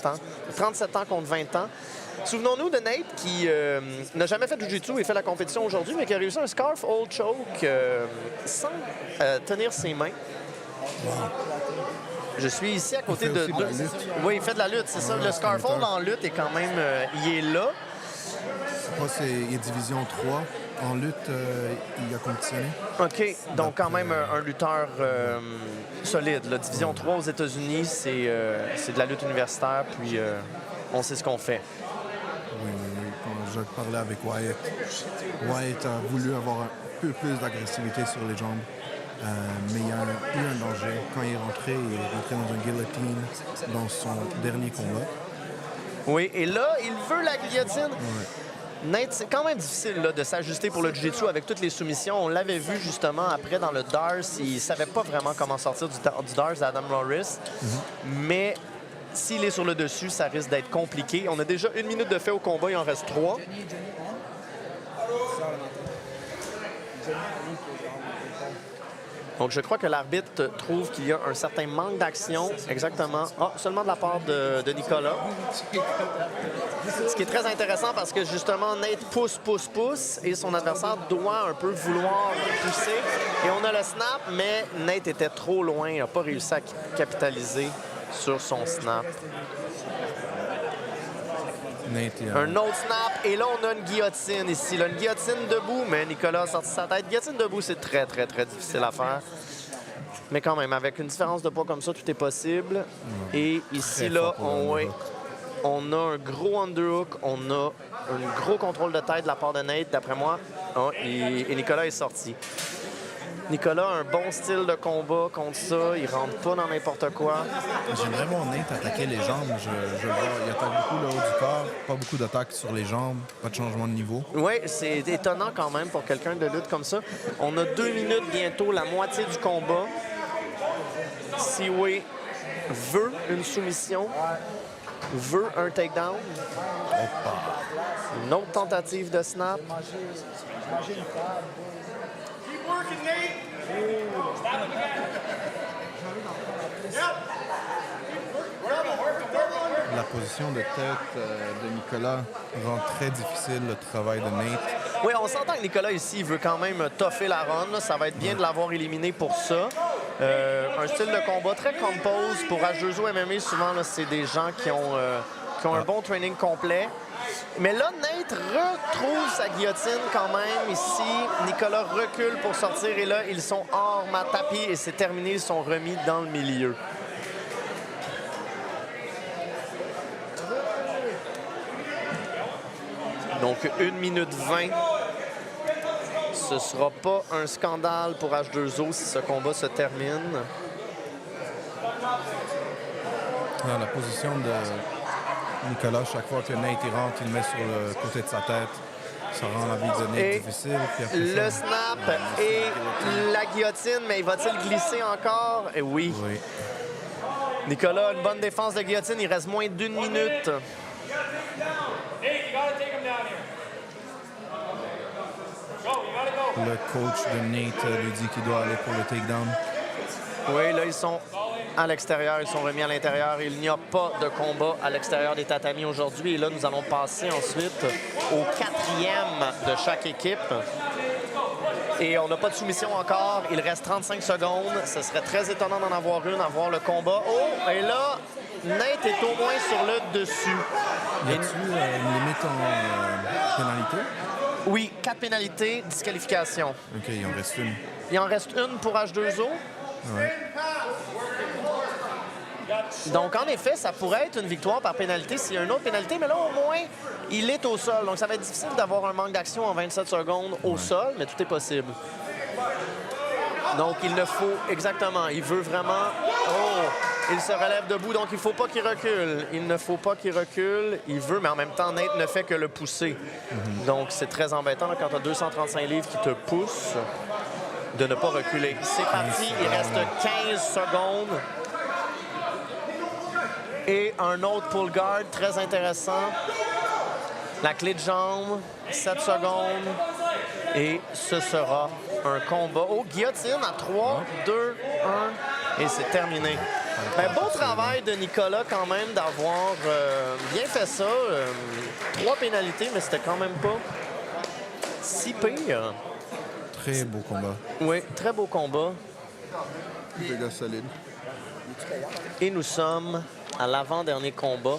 37 ans contre 20 ans. Souvenons-nous de Nate qui n'a jamais fait de jiu-jitsu et fait la compétition aujourd'hui, mais qui a réussi un scarf hold choke sans tenir ses mains. Wow. Je suis ici à côté de... de la lutte. Oui, il fait de la lutte, c'est ça. Le scarf hold en lutte est quand même... il est là. Moi, il est division 3. En lutte, il a compétitionné. OK. Donc, quand même, un lutteur solide. La division 3 aux États-Unis, c'est de la lutte universitaire, puis on sait ce qu'on fait. Oui. Quand je parlais avec Wyatt, Wyatt a voulu avoir un peu plus d'agressivité sur les jambes. Mais il y a eu un danger. Quand il est rentré dans une guillotine dans son dernier combat. Oui, et là, il veut la guillotine. Ouais. Nate, c'est quand même difficile là, de s'ajuster pour le jiu-jitsu avec toutes les soumissions. On l'avait vu justement après dans le Dars. Il savait pas vraiment comment sortir du Dars d'Adam Norris. Mais s'il est sur le dessus, ça risque d'être compliqué. On a déjà 1 minute de fait au combat. Il en reste 3. Donc, je crois que l'arbitre trouve qu'il y a un certain manque d'action. Exactement. Ah, seulement de la part de Nicolas. Ce qui est très intéressant parce que, justement, Nate pousse et son adversaire doit un peu vouloir pousser. Et on a le snap, mais Nate était trop loin. Il n'a pas réussi à capitaliser sur son snap. Un autre snap. Et là, on a une guillotine ici. Là, une guillotine debout, mais Nicolas a sorti sa tête. Guillotine debout, c'est très difficile à faire. Mais quand même, avec une différence de poids comme ça, tout est possible. Et ici, là, on a un gros underhook. On a un gros contrôle de tête de la part de Nate, d'après moi. Oh, et Nicolas est sorti. Nicolas a un bon style de combat contre ça. Il rentre pas dans n'importe quoi. J'aimerais voir Nate attaquer les jambes. Je le vois. Il attaque beaucoup le haut du corps. Pas beaucoup d'attaques sur les jambes. Pas de changement de niveau. Oui, c'est étonnant quand même pour quelqu'un de lutte comme ça. On a 2 minutes bientôt, la moitié du combat. Siway veut une soumission, veut un takedown. Une autre tentative de snap. La position de tête de Nicolas rend très difficile le travail de Nate. Oui, on s'entend que Nicolas ici, il veut quand même toffer la run. Là. Ça va être bien de l'avoir éliminé pour ça. Un style de combat très compose. Pour H2O MMA, souvent, c'est des gens qui ont un bon training complet. Mais là, Nate retrouve sa guillotine quand même ici. Nicolas recule pour sortir et là, ils sont hors mat tapis et c'est terminé. Ils sont remis dans le milieu. Donc, 1 minute 20. Ce ne sera pas un scandale pour H2O si ce combat se termine. Dans la position de Nicolas, chaque fois que Nate il rentre, il le met sur le côté de sa tête. Ça rend la vie de Nate difficile. Puis après le snap et la guillotine, mais va-t-il glisser encore? Et oui. Nicolas, une bonne défense de guillotine. Il reste moins d'1 minute. Le coach de Nate lui dit qu'il doit aller pour le takedown. Oui, là, ils sont à l'extérieur. Ils sont remis à l'intérieur. Il n'y a pas de combat à l'extérieur des tatamis aujourd'hui. Et là, nous allons passer ensuite au 4e de chaque équipe. Et on n'a pas de soumission encore. Il reste 35 secondes. Ce serait très étonnant d'en avoir une, avoir le combat. Oh, et là, Nate est au moins sur le dessus. Y a-t-il une limite en pénalité? Oui, 4 pénalités, disqualification. OK, il en reste une. Il en reste une pour H2O. Ouais. Donc, en effet, ça pourrait être une victoire par pénalité s'il y a une autre pénalité, mais là, au moins, il est au sol. Donc, ça va être difficile d'avoir un manque d'action en 27 secondes au sol, mais tout est possible. Donc, il ne faut... Exactement, il veut vraiment... Oh! Il se relève debout, donc il ne faut pas qu'il recule. Il ne faut pas qu'il recule. Il veut, mais en même temps, Nate ne fait que le pousser. Donc, c'est très embêtant là, quand tu as 235 livres qui te poussent de ne pas reculer. C'est parti, il reste 15 secondes. Et un autre pull guard très intéressant. La clé de jambe, 7 secondes. Et ce sera un combat. Oh, guillotine à 3, 2, 1. Et c'est terminé. Ben, beau travail de Nicolas quand même d'avoir bien fait ça. 3 pénalités, mais c'était quand même pas si pire. Très beau combat. Oui, très beau combat. Des gars solides. Et nous sommes à l'avant-dernier combat.